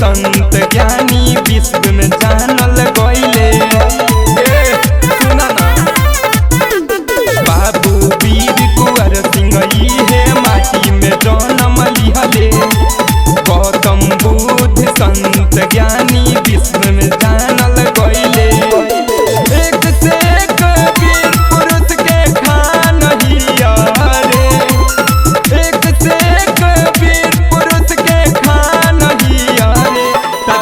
संत ज्ञानी विश्व में जानल गइले। सुना ना बाबू वीर कुंवर सिंह इहे माटी में जन्म लिहले। गौतम बुद्ध संत ज्ञानी विश्व में जानल गइले। एक से एक वीर पुरुष के खान हिया रे। एक से एक वीर पुरुष के खान हिया रे।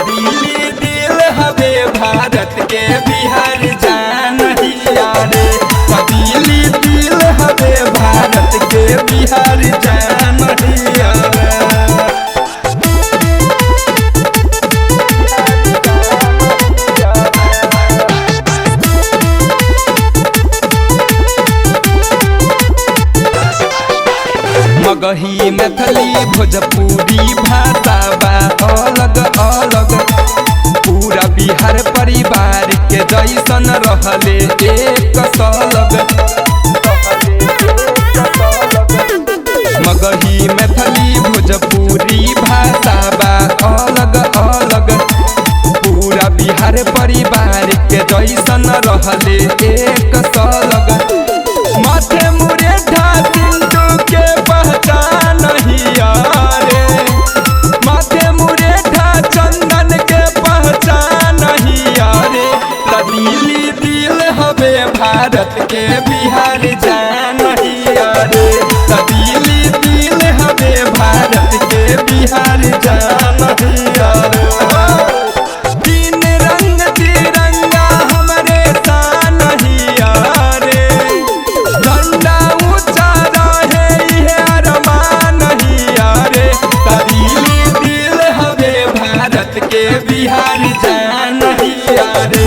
दिल्ली दिल हवे भारत के बिहार जान हिया रे। दिल्ली दिल हवे भारत के बिहार जान हिया रे। मगही मैथिली भोजपुरी भाषा बा अलग अलग। पूरा बिहार परिवार के जैसन रहले एक सलग। मगही मैथिली भोजपुरी भाषा बा अलग अलग। पूरा बिहार परिवार के जैसन रहले एक सलग। माथे मुरेठा सिंधु के पहचान हिया रे। माथे मुरेठा चंदन के पहचान हिया रे। दिल्ली दिल हवे भारत के बिहार जान हिया रे। दिल्ली दिल हवे भारत के बिहार जान हिया रे। तीन रंग तिरंगा हमरे शान हिया रे। झंडा ऊंचा रहे इहे अरमान हिया रे। दिल्ली दिल हवे भारत के बिहार जान हिया रे।